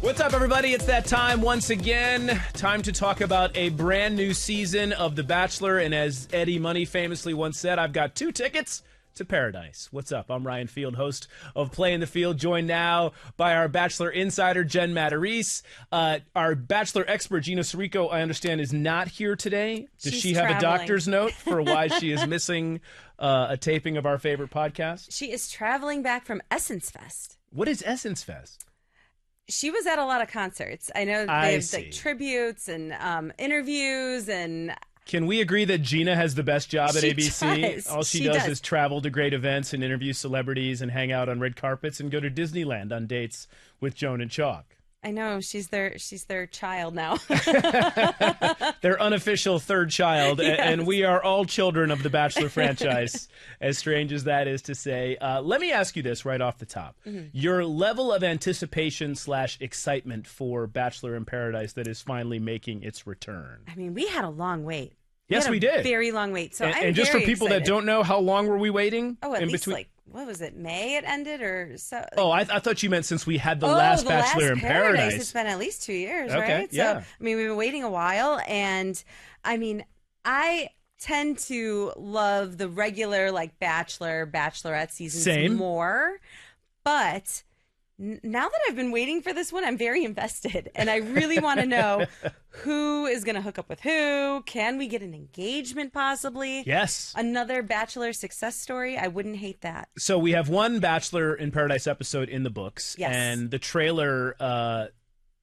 What's up, everybody? It's that time once again. Time to talk about a brand new season of The Bachelor. And as Eddie Money famously once said, I've got 2 tickets to paradise. What's up? I'm Ryan Field, host of Play in the Field, joined now by our Bachelor insider, Jen Matarese. Our Bachelor expert, Gina Sirico, I understand, is not here today. Does she have a doctor's note for why she is missing a taping of our favorite podcast? She is traveling back from Essence Fest. What is Essence Fest? She was at a lot of concerts. I know there's like tributes and interviews and... Can we agree that Gina has the best job at ABC? Does. All she does is travel to great events and interview celebrities and hang out on red carpets and go to Disneyland on dates with Joan and Chalk. I know, she's their child now. Their unofficial third child, yes. And we are all children of the Bachelor franchise, as strange as that is to say. Let me ask you this right off the top. Mm-hmm. Your level of anticipation / excitement for Bachelor in Paradise that is finally making its return. I mean, we had a long wait. Yes, we did. Very long wait. So and just for people that don't know, how long were we waiting? Oh, at least like, what was it, May it ended or so? Like, oh, I thought you meant since we had the last Bachelor in Paradise. It's been at least 2 years, okay, right? Yeah. So, I mean, we've been waiting a while. And, I mean, I tend to love the regular, like, Bachelorette seasons more. But... now that I've been waiting for this one, I'm very invested. And I really want to know who is going to hook up with who. Can we get an engagement possibly? Yes. Another Bachelor success story. I wouldn't hate that. So we have one Bachelor in Paradise episode in the books. Yes. And the trailer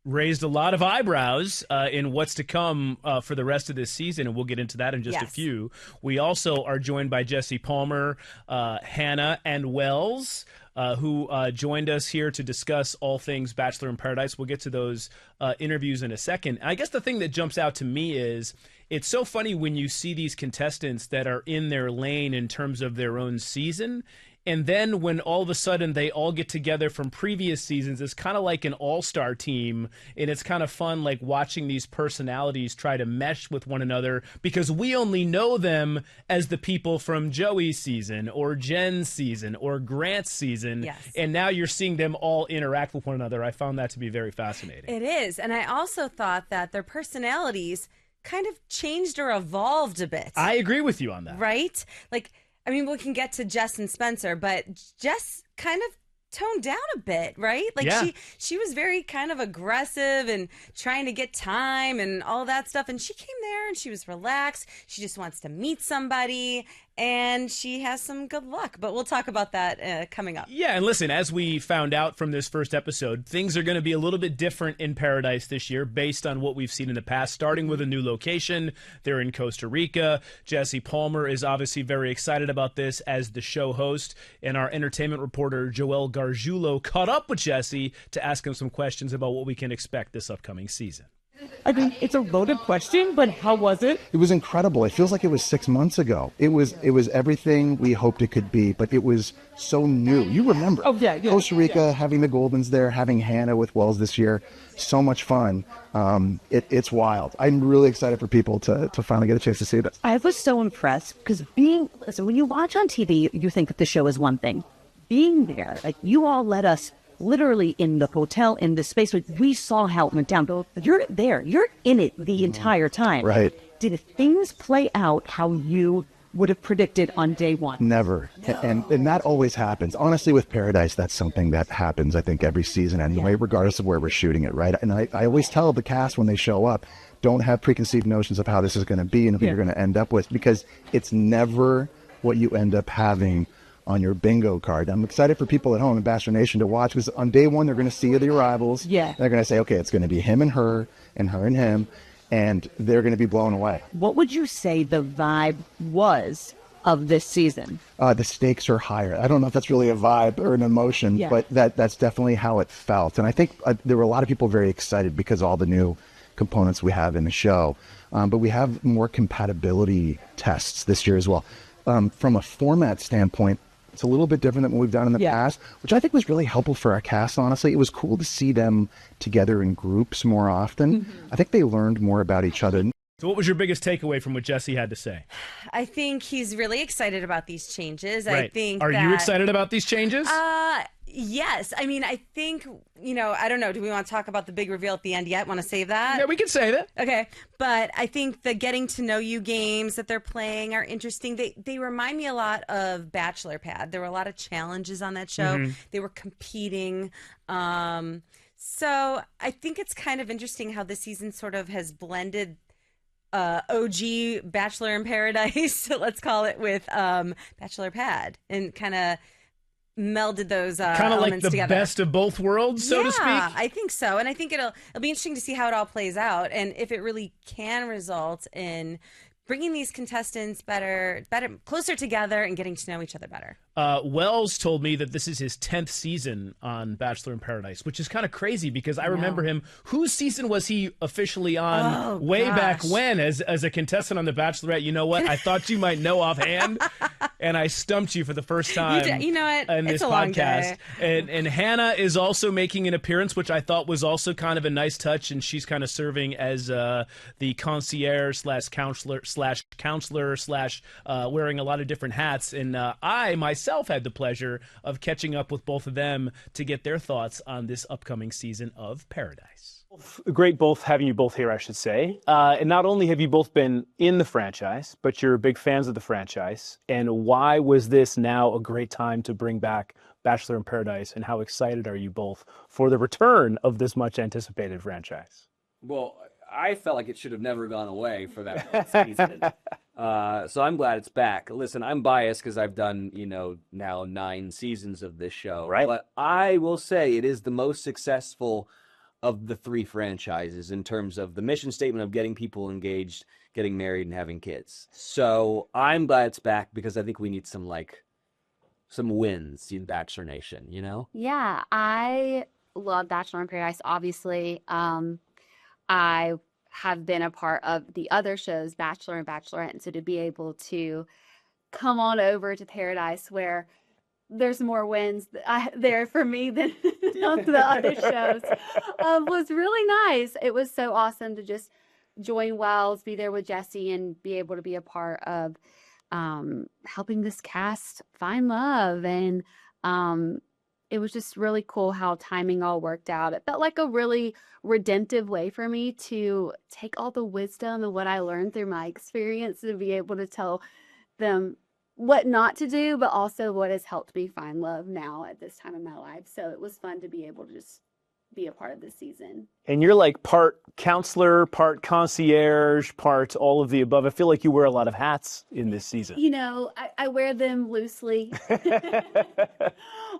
raised a lot of eyebrows in what's to come for the rest of this season. And we'll get into that in just a few. We also are joined by Jesse Palmer, Hannah, and Wells. Who joined us here to discuss all things Bachelor in Paradise. We'll get to those interviews in a second. I guess the thing that jumps out to me is it's so funny when you see these contestants that are in their lane in terms of their own season. And then when all of a sudden they all get together from previous seasons, it's kind of like an all-star team. And it's kind of fun, like watching these personalities try to mesh with one another because we only know them as the people from Joey's season or Jen's season or Grant's season. Yes. And now you're seeing them all interact with one another. I found that to be very fascinating. It is. And I also thought that their personalities kind of changed or evolved a bit. I agree with you on that. Right? Like, I mean, we can get to Jess and Spencer, but Jess kind of toned down a bit, right? Like she was very kind of aggressive and trying to get time and all that stuff. And she came there and she was relaxed. She just wants to meet somebody and she has some good luck. But we'll talk about that coming up. Yeah, and listen, as we found out from this first episode, things are going to be a little bit different in Paradise this year based on what we've seen in the past, starting with a new location. They're in Costa Rica. Jesse Palmer is obviously very excited about this as the show host, and our entertainment reporter, Joelle Garguilo, caught up with Jesse to ask him some questions about what we can expect this upcoming season. I mean, it's a loaded question, but how was it? It was incredible. It feels like it was 6 months ago. It was everything we hoped it could be, but it was so new. You remember? Oh, yeah. Costa Rica, having the Goldens there, having Hannah with Wells this year. So much fun. It's wild. I'm really excited for people to finally get a chance to see this. I was so impressed because when you watch on TV, you think that the show is one thing. Being there, like you all let us literally in the hotel, in the space, we saw how it went down. You're there. You're in it the entire time. Right. Did things play out how you would have predicted on day one? Never. No. And that always happens. Honestly, with Paradise, that's something that happens, I think, every season anyway, regardless of where we're shooting it, right? And I always tell the cast when they show up, don't have preconceived notions of how this is going to be and who you're going to end up with, because it's never what you end up having on your bingo card. I'm excited for people at home in Bachelor Nation to watch, because on day one, they're going to see the arrivals. Yeah. They're going to say, okay, it's going to be him and her and him, and they're going to be blown away. What would you say the vibe was of this season? The stakes are higher. I don't know if that's really a vibe or an emotion, but that's definitely how it felt. And I think there were a lot of people very excited because all the new components we have in the show. But we have more compatibility tests this year as well. From a format standpoint, it's a little bit different than what we've done in the past, which I think was really helpful for our cast, honestly. It was cool to see them together in groups more often. I think they learned more about each other. So what was your biggest takeaway from what Jesse had to say? I think he's really excited about these changes. Right. I think Are you excited about these changes? Yes. I mean, I think, I don't know. Do we want to talk about the big reveal at the end yet? Want to save that? Yeah, we can say that. Okay. But I think the getting to know you games that they're playing are interesting. They remind me a lot of Bachelor Pad. There were a lot of challenges on that show. Mm-hmm. They were competing. So I think it's kind of interesting how this season sort of has blended OG Bachelor in Paradise, let's call it, with Bachelor Pad, and kind of melded those kind of like the together. Best of both worlds, so to speak. Yeah, I think so, and I think it'll be interesting to see how it all plays out, and if it really can result in bringing these contestants better, closer together, and getting to know each other better. Wells told me that this is his 10th season on Bachelor in Paradise, which is kind of crazy because I remember him. Whose season was he officially on back when as a contestant on The Bachelorette? You know what? I thought you might know offhand, and I stumped you for the first time you know what? in this podcast. And Hannah is also making an appearance, which I thought was also kind of a nice touch, and she's kind of serving as the concierge slash counselor wearing a lot of different hats. And I myself had the pleasure of catching up with both of them to get their thoughts on this upcoming season of Paradise. Great having you both here, I should say. And not only have you both been in the franchise, but you're big fans of the franchise. And why was this now a great time to bring back Bachelor in Paradise? And how excited are you both for the return of this much anticipated franchise? Well, I felt like it should have never gone away for that season. So I'm glad it's back. Listen, I'm biased because I've done, now 9 seasons of this show. Right. But I will say it is the most successful of the 3 franchises in terms of the mission statement of getting people engaged, getting married, and having kids. So I'm glad it's back because I think we need some wins in Bachelor Nation, Yeah, I love Bachelor in Paradise, obviously. I have been a part of the other shows, Bachelor and Bachelorette, and so to be able to come on over to Paradise where there's more wins there for me than on the other shows was really nice. It was so awesome to just join Wells, be there with Jesse, and be able to be a part of helping this cast find love. And it was just really cool how timing all worked out. It felt like a really redemptive way for me to take all the wisdom and what I learned through my experience to be able to tell them what not to do, but also what has helped me find love now at this time in my life. So it was fun to be able to just be a part of this season. And you're like part counselor, part concierge, part all of the above. I feel like you wear a lot of hats in this season. I wear them loosely.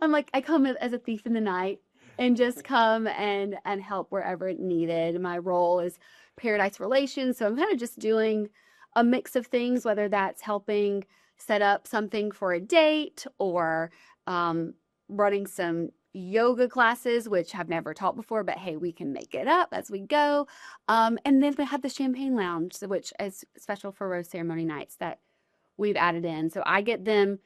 I'm like, I come as a thief in the night and just come and help wherever needed. My role is Paradise Relations, so I'm kind of just doing a mix of things, whether that's helping set up something for a date or running some yoga classes, which I've never taught before, but hey, we can make it up as we go. And then we have the champagne lounge, which is special for rose ceremony nights that we've added in. So I get them,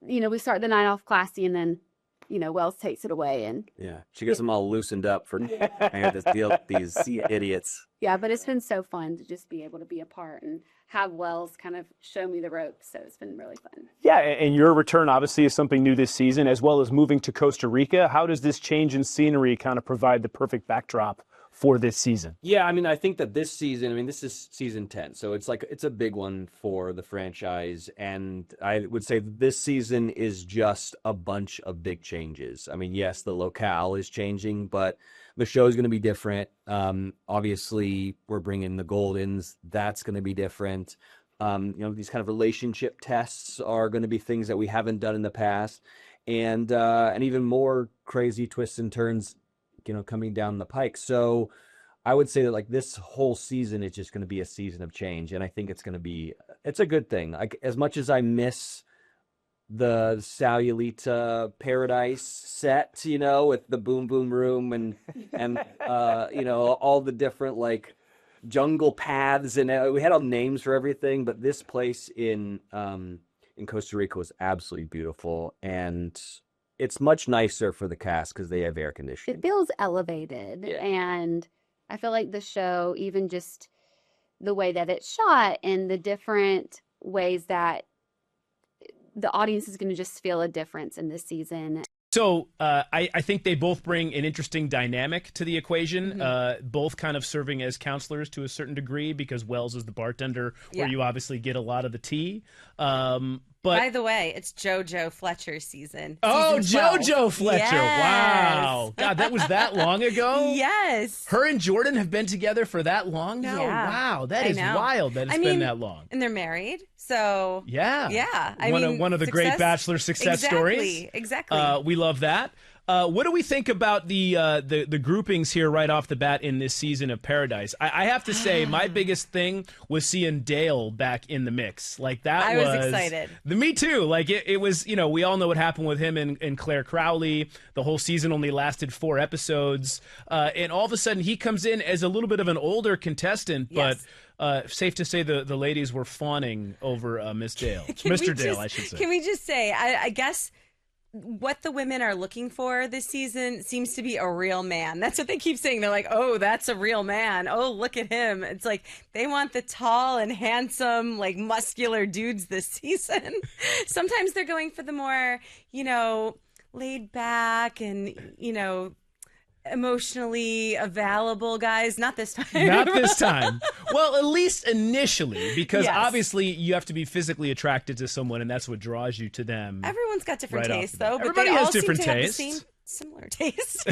we start the night off classy, and then, Wells takes it away. And yeah, she gets them all loosened up for I have to deal with these idiots. Yeah, but it's been so fun to just be able to be a part and have Wells kind of show me the ropes. So it's been really fun. Yeah, and your return obviously is something new this season, as well as moving to Costa Rica. How does this change in scenery kind of provide the perfect backdrop for this season? Yeah, I think that this season, this is season 10, so it's a big one for the franchise, and I would say this season is just a bunch of big changes. Yes, the locale is changing, but the show is going to be different. Obviously, we're bringing the Goldens. That's going to be different. These kind of relationship tests are going to be things that we haven't done in the past, and even more crazy twists and turns coming down the pike. So I would say that this whole season is just going to be a season of change. And I think it's a good thing. As much as I miss the Sayulita Paradise set, with the boom boom room and all the different jungle paths, and we had all names for everything, but this place in Costa Rica was absolutely beautiful, and it's much nicer for the cast because they have air conditioning. It feels elevated, and I feel like the show, even just the way that it's shot and the different ways that the audience is going to just feel a difference in this season. So I think they both bring an interesting dynamic to the equation, both kind of serving as counselors to a certain degree, because Wells is the bartender where you obviously get a lot of the tea. But by the way, it's JoJo Fletcher's season. Oh, JoJo Fletcher. Yes. Wow. God, that was that long ago? Yes. Her and Jordan have been together for that long now? Yeah. Wow. That is wild that it's been that long. And they're married. So yeah. I mean, one of the great Bachelor success stories. Exactly. We love that. What do we think about the groupings here right off the bat in this season of Paradise? I have to say, my biggest thing was seeing Dale back in the mix. Like that I was excited. Me too. Like it was, you know, we all know what happened with him and Clare Crawley. The whole season only lasted 4 episodes. And all of a sudden he comes in as a little bit of an older contestant, but safe to say the ladies were fawning over Miss Dale. Mr. Dale, I should say. Can we just say, I guess what the women are looking for this season seems to be a real man. That's what they keep saying. They're like, oh, that's a real man. Oh, look at him. It's like they want the tall and handsome, like muscular dudes this season. Sometimes they're going for the more, you know, laid back and, you know, emotionally available guys. Not this time. Not this time. Well, at least initially, because obviously you have to be physically attracted to someone, and that's what draws you to them. Everyone's got different tastes, though. But everybody they has all different seem to tastes. have the same similar tastes.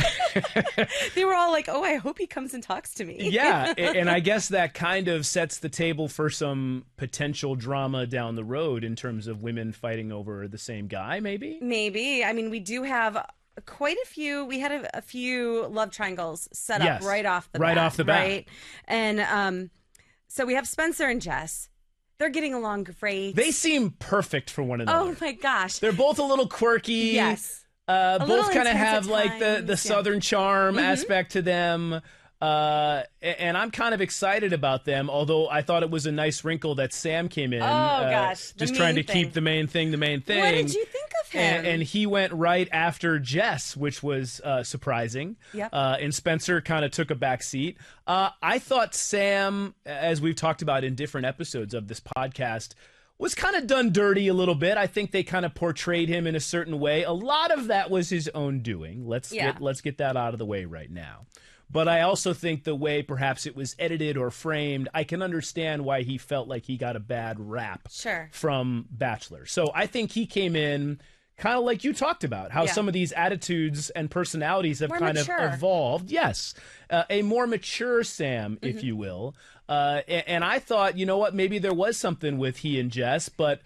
They were all like, oh, I hope he comes and talks to me. Yeah, and I guess that kind of sets the table for some potential drama down the road in terms of women fighting over the same guy, maybe? Maybe. I mean, we do have quite a few. We had a few love triangles set up right off the bat. Right? And so we have Spencer and Jess. They're getting along great. They seem perfect for one another. Oh, my gosh. They're both a little quirky. Yes. Both kind of have like the Southern charm aspect to them. And I'm kind of excited about them, although I thought it was a nice wrinkle that Sam came in. Oh, gosh. Just trying to keep the main thing the main thing. What did you think of him? And he went right after Jess, which was surprising. Yep. And Spencer kind of took a back seat. I thought Sam, as we've talked about in different episodes of this podcast, was kind of done dirty a little bit. I think they kind of portrayed him in a certain way. A lot of that was his own doing. Let's get that out of the way right now. But I also think the way perhaps it was edited or framed, I can understand why he felt like he got a bad rap from Bachelor. So I think he came in kind of like you talked about, how some of these attitudes and personalities have kind of evolved. Yes, a more mature Sam, if you will. And I thought, you know what, maybe there was something with he and Jess, but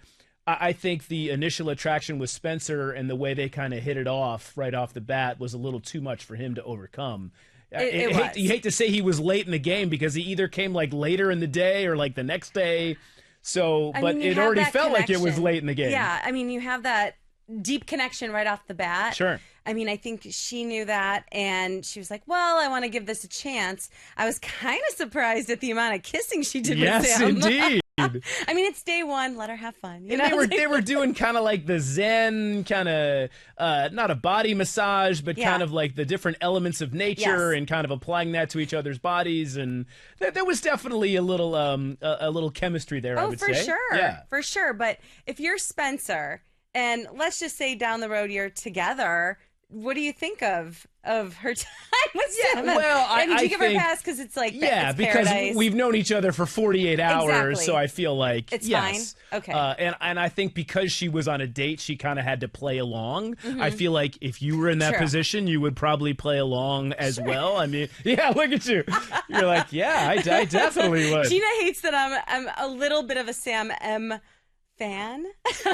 I think the initial attraction with Spencer and the way they kind of hit it off right off the bat was a little too much for him to overcome. You hate to say he was late in the game because he either came like later in the day or like the next day. So, but it already felt like it was late in the game. Yeah, I mean, you have that deep connection right off the bat. Sure. I mean, I think she knew that, and she was like, well, I want to give this a chance. I was kind of surprised at the amount of kissing she did with Sam. Yes, indeed. I mean, it's day one. Let her have fun. You and know? they were doing kind of like the Zen kind of, not a body massage, but kind of like the different elements of nature and kind of applying that to each other's bodies. And there was definitely a little chemistry there, I would say. Oh, for sure. Yeah. For sure. But if you're Spencer, and let's just say down the road you're together, what do you think of her time with Sam? Well, I did you give think, her a pass because it's like it's because paradise. We've known each other for 48 hours, exactly. so I feel like it's fine. Okay, and I think because she was on a date, she kind of had to play along. I feel like if you were in that position, you would probably play along as well. I mean, yeah, look at you. You're like, yeah, I definitely would. Gina hates that I'm a little bit of a Sam M fan.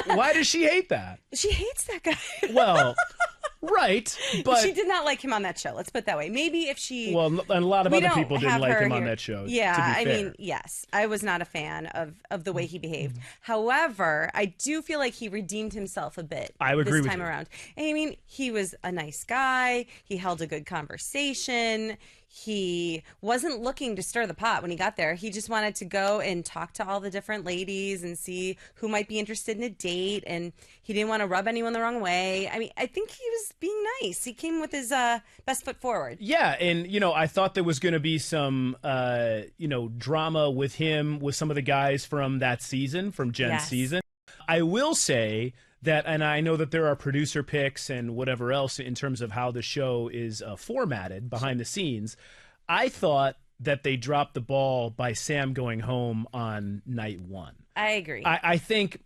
Why does she hate that? She hates that guy. Well. Right, but she did not like him on that show. Let's put it that way. Maybe if she, and a lot of other people didn't like him on that show. Yeah, to be I fair. mean, yes, I was not a fan of the way he behaved. However, I do feel like he redeemed himself a bit. I would agree with this time around. I mean, he was a nice guy. He held a good conversation. He wasn't looking to stir the pot when he got there. He just wanted to go and talk to all the different ladies and see who might be interested in a date. And he didn't want to rub anyone the wrong way. I mean, I think he was being nice. He came with his best foot forward. Yeah, and I thought there was going to be some drama with him with some of the guys from that season, from Jen's season. I will say that, and I know that there are producer picks and whatever else in terms of how the show is formatted behind the scenes. I thought that they dropped the ball by Sam going home on night 1. I agree. I think,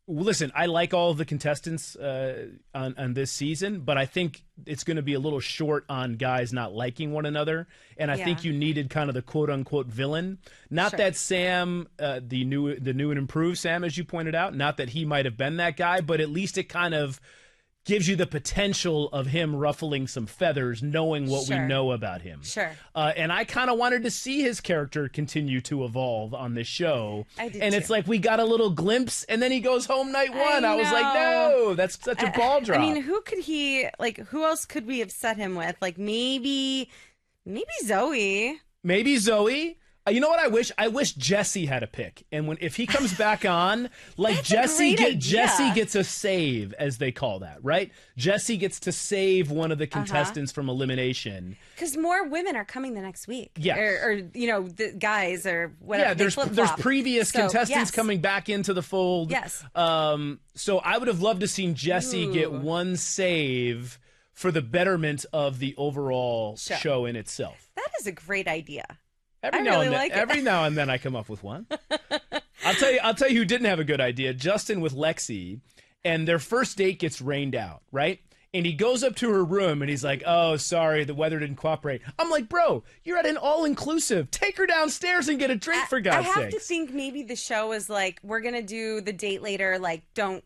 listen, I like all of the contestants on this season, but I think it's going to be a little short on guys not liking one another. And I think you needed kind of the quote unquote villain. Not that Sam, the new and improved Sam, as you pointed out, not that he might have been that guy, but at least it kind of gives you the potential of him ruffling some feathers, knowing what we know about him. Sure. And I kind of wanted to see his character continue to evolve on this show. I did and too. it's like we got a little glimpse, and then he goes home night 1. I was like, no, that's such a ball drop. I mean, who else could we have set him with? Like maybe Zoe. Maybe Zoe. You know what I wish? I wish Jesse had a pick. And if he comes back on, like Jesse gets a save, as they call that, right? Jesse gets to save one of the contestants from elimination. Because more women are coming the next week. Yeah. Or the guys or whatever. Yeah, there's previous contestants coming back into the fold. Yes. So I would have loved to seen Jesse get one save for the betterment of the overall show in itself. That is a great idea. Every now and then I come up with one. I'll tell you who didn't have a good idea. Justin with Lexi, and their first date gets rained out, right? And he goes up to her room and he's like, "Oh, sorry, the weather didn't cooperate." I'm like, "Bro, you're at an all-inclusive. Take her downstairs and get a drink for God's sake." I have to think maybe the show is like, we're gonna do the date later. Like, don't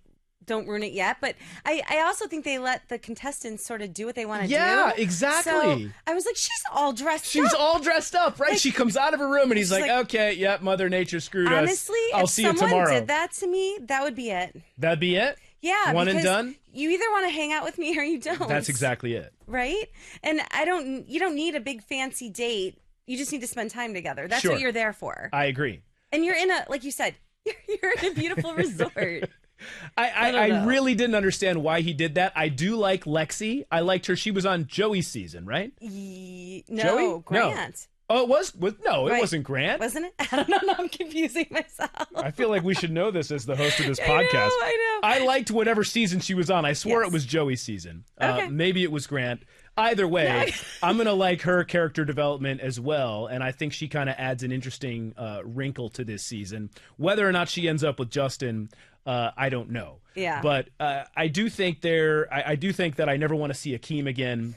ruin it yet. But I also think they let the contestants sort of do what they want to do. Yeah, exactly. So I was like, she's all dressed up. She's all dressed up, right? Like, she comes out of her room and he's like, "Okay, yep, Mother Nature screwed us. Honestly, I'll see you tomorrow." If someone did that to me, that would be it. That'd be it? Yeah. One and done? You either want to hang out with me or you don't. That's exactly it. Right? And you don't need a big fancy date. You just need to spend time together. That's what you're there for. I agree. And you're in like you said, you're in a beautiful resort. I really didn't understand why he did that. I do like Lexi. I liked her. She was on Joey's season, right? No, Grant. Oh, it was? No, it wasn't Grant. Wasn't it? I don't know. No, I'm confusing myself. I feel like we should know this as the host of this podcast. I know. I liked whatever season she was on. I swore it was Joey's season. Okay. Maybe it was Grant. Either way, I'm going to like her character development as well, and I think she kind of adds an interesting wrinkle to this season. Whether or not she ends up with Justin, I don't know. Yeah. But I do think that I never want to see Akeem again.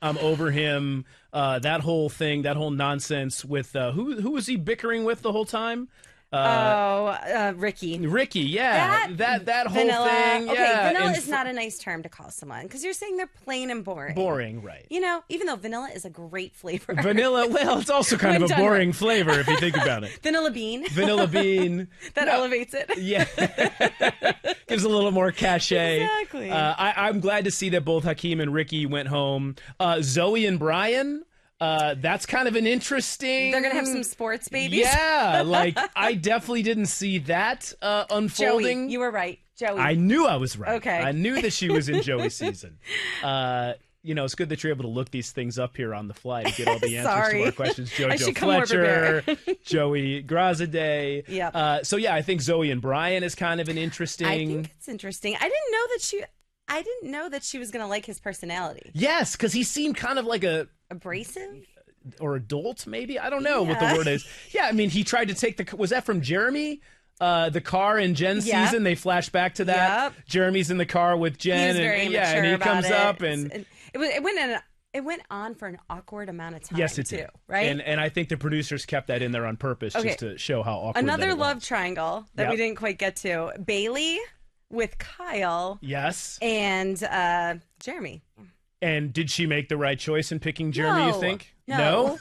I'm over him. That whole thing, that whole nonsense with who was he bickering with the whole time? Ricky. Ricky, yeah. That whole vanilla, thing. Okay, yeah. vanilla is not a nice term to call someone because you're saying they're plain and boring. Boring, right. Even though vanilla is a great flavor. Vanilla, well, it's also kind of a boring flavor if you think about it. Vanilla bean. Vanilla bean. That elevates it. Yeah. Gives a little more cachet. Exactly. I'm glad to see that both Hakeem and Ricky went home. Zoe and Brian. That's kind of an interesting. They're gonna have some sports babies. Yeah, like I definitely didn't see that unfolding. Joey, you were right, Joey. I knew I was right. Okay, I knew that she was in Joey's season. It's good that you're able to look these things up here on the fly to get all the answers to our questions. JoJo Fletcher, Joey Grazade. Yeah. So yeah, I think Zoe and Brian is kind of an interesting. I think it's interesting. I didn't know that she was gonna like his personality. Yes, because he seemed kind of like abrasive or adult, maybe. I don't know what the word is. Yeah, I mean, he tried to take was that from Jeremy? The car in Jen's season, they flash back to that. Yep. Jeremy's in the car with Jen, and he comes up, and it went on for an awkward amount of time. Yes, it did. Right, and I think the producers kept that in there on purpose just to show how awkward. Another love triangle that we didn't quite get to: Bailey with Kyle. Yes, and Jeremy. And did she make the right choice in picking Jeremy, you think? No?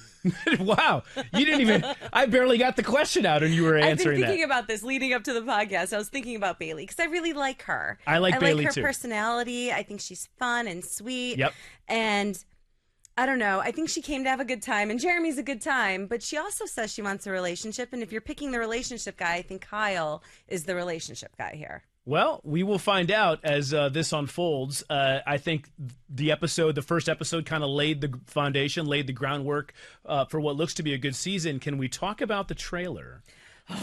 Wow. You didn't even... I barely got the question out and you were answering that. I've been thinking about this leading up to the podcast. I was thinking about Bailey because I really like her. I like Bailey, her too. Personality. I think she's fun and sweet. Yep. And I don't know. I think she came to have a good time. And Jeremy's a good time. But she also says she wants a relationship. And if you're picking the relationship guy, I think Kyle is the relationship guy here. Well, we will find out as this unfolds. I think the first episode kind of laid the foundation, laid the groundwork for what looks to be a good season. Can we talk about the trailer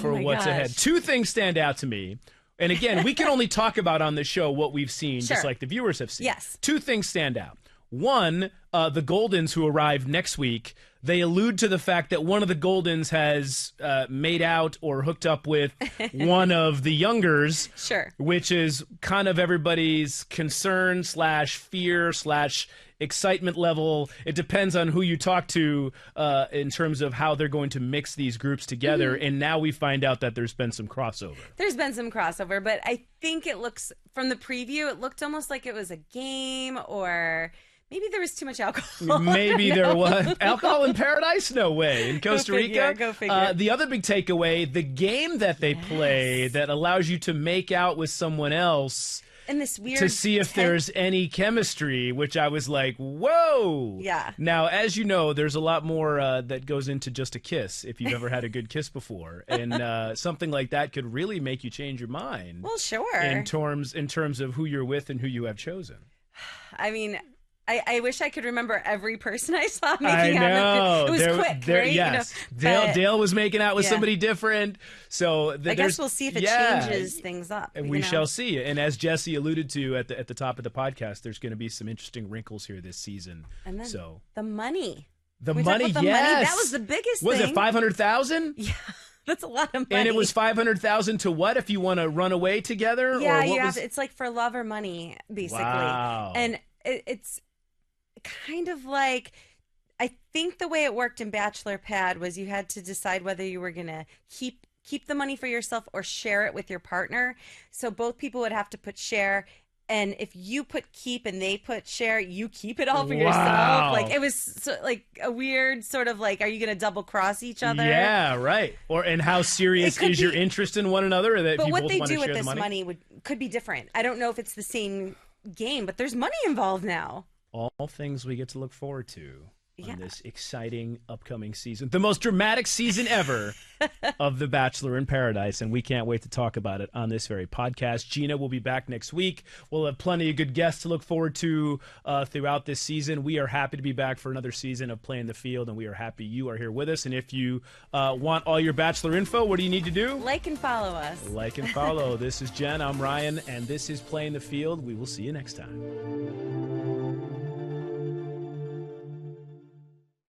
for what's ahead? Two things stand out to me. And again, we can only talk about on the show what we've seen, just like the viewers have seen. Yes. Two things stand out. One, the Goldens who arrive next week, they allude to the fact that one of the Goldens has made out or hooked up with one of the youngers, which is kind of everybody's concern / fear / excitement level. It depends on who you talk to in terms of how they're going to mix these groups together. And now we find out that there's been some crossover. There's been some crossover, but I think it looks, from the preview, it looked almost like it was a game, or maybe there was too much alcohol. Maybe there was. Alcohol in paradise? No way. In Costa Rica? Go figure. The other big takeaway, the game that they play that allows you to make out with someone else and this weird to see if there's any chemistry, which I was like, whoa. Yeah. Now, as you know, there's a lot more that goes into just a kiss if you've ever had a good kiss before. And something like that could really make you change your mind. Well, sure. In terms of who you're with and who you have chosen. I mean, I wish I could remember every person I saw making I know. out. It was quick, right? Yes. You know, Dale was making out with somebody different. So I guess we'll see if it changes things up. And we shall see. And as Jesse alluded to at the top of the podcast, there's going to be some interesting wrinkles here this season. And then so the money. The money, yes. That was the biggest thing. Was it 500,000? Yeah. That's a lot of money. And it was 500,000 to what if you want to run away together? Yeah, or it's like for love or money, basically. Wow. And it's kind of like, I think the way it worked in Bachelor Pad was you had to decide whether you were going to keep the money for yourself or share it with your partner. So both people would have to put share. And if you put keep and they put share, you keep it all for yourself. Like, it was like a weird sort of like, are you going to double cross each other? Yeah, right. And how serious is your interest in one another? That but if you what both they want do to with share this the money could be different. I don't know if it's the same game, but there's money involved now. All things we get to look forward to on this exciting upcoming season. The most dramatic season ever of The Bachelor in Paradise, and we can't wait to talk about it on this very podcast. Gina will be back next week. We'll have plenty of good guests to look forward to throughout this season. We are happy to be back for another season of Playing the Field, and we are happy you are here with us. And if you want all your Bachelor info, what do you need to do? Like and follow us. Like and follow. This is Jen, I'm Ryan, and this is Playing the Field. We will see you next time.